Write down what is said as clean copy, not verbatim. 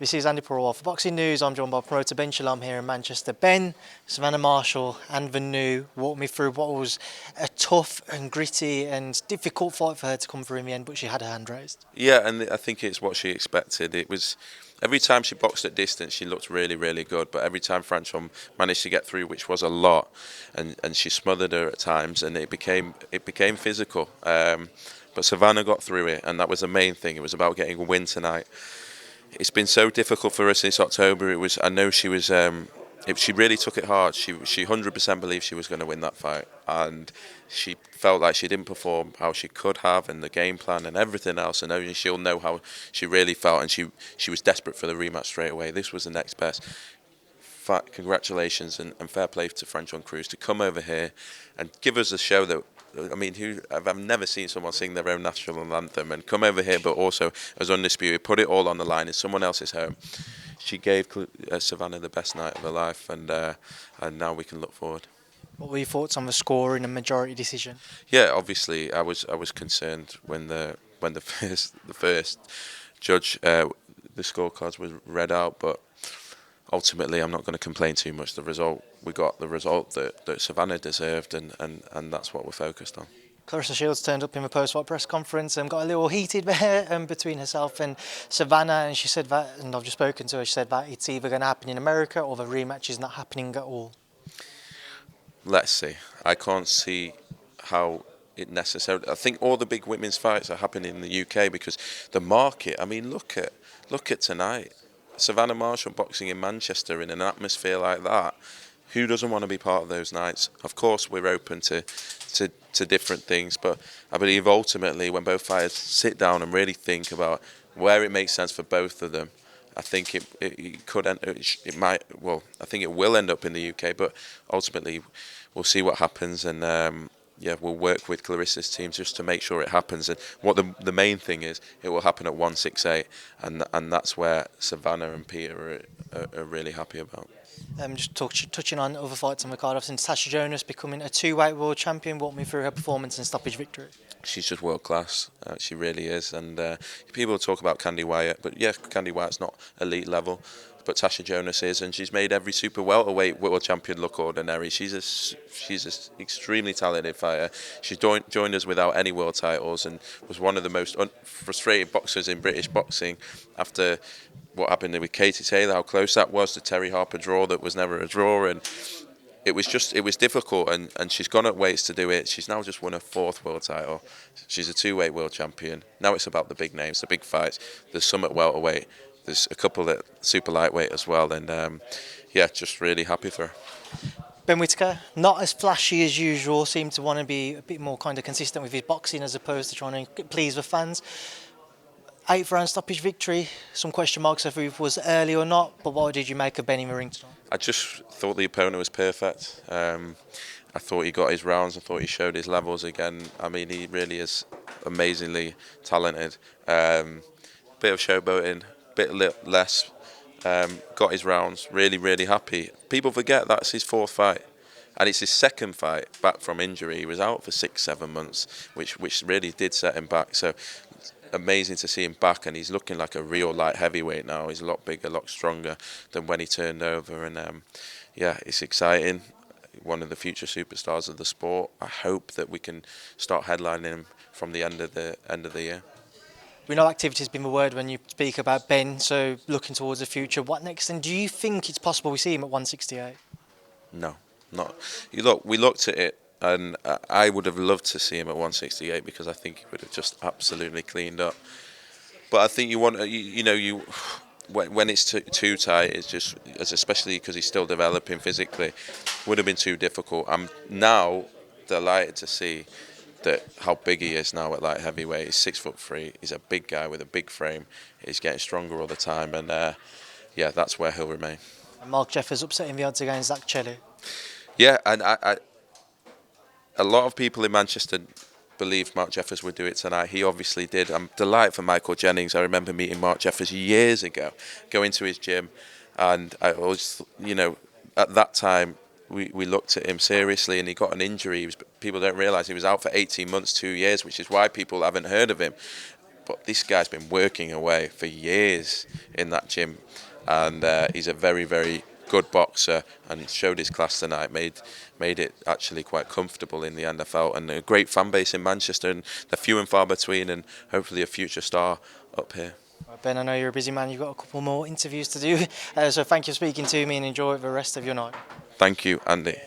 This is Andi Purewal for Boxing News. I'm joined by promoter Ben Shalom here in Manchester. Ben, Savannah Marshall and Vanu walked me through what was a tough and gritty and difficult fight for her to come through in the end, but she had her hand raised. Yeah, and I think it's what she expected. It was every time she boxed at distance, she looked really, really good. But every time Franchon managed to get through, which was a lot, and she smothered her at times, and it became physical. But Savannah got through it, and that was the main thing. It was about getting a win tonight. It's been so difficult for her since October. I know she was. She really took it hard. She 100% believed she was going to win that fight, and she felt like she didn't perform how she could have, and the game plan and everything else. And only she'll know how she really felt, and she was desperate for the rematch straight away. This was the next best. Congratulations and fair play to Franchon Crews to come over here and give us a show that. I mean, I've never seen someone sing their own national anthem and come over here, but also as undisputed, put it all on the line in someone else's home. She gave Savannah the best night of her life, and now we can look forward. What were your thoughts on the score in a majority decision? Yeah, obviously, I was concerned when the first judge the scorecards was read out, but ultimately, I'm not going to complain too much. We got the result that Savannah deserved, and that's what we're focused on. Claressa Shields turned up in the post-fight press conference and got a little heated there between herself and Savannah, and she said that, and I've just spoken to her, she said that it's either going to happen in America or the rematch is not happening at all. Let's see. I can't see how it necessarily. I think all the big women's fights are happening in the UK because the market. I mean, look at tonight. Savannah Marshall boxing in Manchester in an atmosphere like that. Who doesn't want to be part of those nights? Of course, we're open to different things, but I believe ultimately when both fighters sit down and really think about where it makes sense for both of them, I think it could end. It might. Well, I think it will end up in the UK, but ultimately we'll see what happens, and we'll work with Claressa's team just to make sure it happens. And what the main thing is, it will happen at 168, and that's where Savannah and Peter are really happy about. Just touching on other fights on the card, obviously Natasha Jonas becoming a two-weight world champion. Walk me through her performance and stoppage victory. She's just world class. She really is. And people talk about Candy Wyatt, but yeah, Candy Wyatt's not elite level, but Natasha Jonas is, and she's made every super welterweight world champion look ordinary. She's an extremely talented fighter. She joined us without any world titles and was one of the most frustrated boxers in British boxing after what happened with Katie Taylor, how close that was, the Terry Harper draw that was never a draw, and it was difficult, and she's gone at weights to do it. She's now just won her 4th world title. She's a 2-weight world champion. Now it's about the big names, the big fights. There's some at welterweight. There's a couple at super lightweight as well, and just really happy for her. Ben Whittaker, not as flashy as usual, seemed to want to be a bit more kind of consistent with his boxing as opposed to trying to please the fans. 8th round stoppage victory, some question marks if it was early or not, but what did you make of Ben in the ring tonight? I just thought the opponent was perfect. I thought he got his rounds. I thought he showed his levels again. I mean, he really is amazingly talented. Bit of showboating, bit less. Got his rounds. Really, really happy. People forget that's his 4th fight, and it's his 2nd fight back from injury. He was out for 6-7 months, which really did set him back. So amazing to see him back, and he's looking like a real light heavyweight now. He's a lot bigger, a lot stronger than when he turned over, and it's exciting. One of the future superstars of the sport. I hope that we can start headlining him from the end of the year. We know activity's been the word when you speak about Ben, so looking towards the future, what next? And do you think it's possible we see him at 168? No, not. Look, we looked at it, and I would have loved to see him at 168 because I think he would have just absolutely cleaned up. But I think you want, when it's too tight, it's just, especially because he's still developing physically, would have been too difficult. I'm now delighted to see how big he is now at light heavyweight. He's 6'3". He's a big guy with a big frame. He's getting stronger all the time, and that's where he'll remain. And Mark Jeffers upsetting the odds against Zach Chelli. Yeah, and a lot of people in Manchester believed Mark Jeffers would do it tonight. He obviously did. I'm delighted for Michael Jennings. I remember meeting Mark Jeffers years ago, going to his gym, and I was, at that time, we looked at him seriously, and he got an injury. People don't realise he was out for 18 months, 2 years, which is why people haven't heard of him. But this guy's been working away for years in that gym, and he's a very, very good boxer and showed his class tonight. Made it actually quite comfortable in the end, I felt, and a great fan base in Manchester, and they're few and far between, and hopefully a future star up here. Ben, I know you're a busy man. You've got a couple more interviews to do, so thank you for speaking to me and enjoy the rest of your night. Thank you, Andy.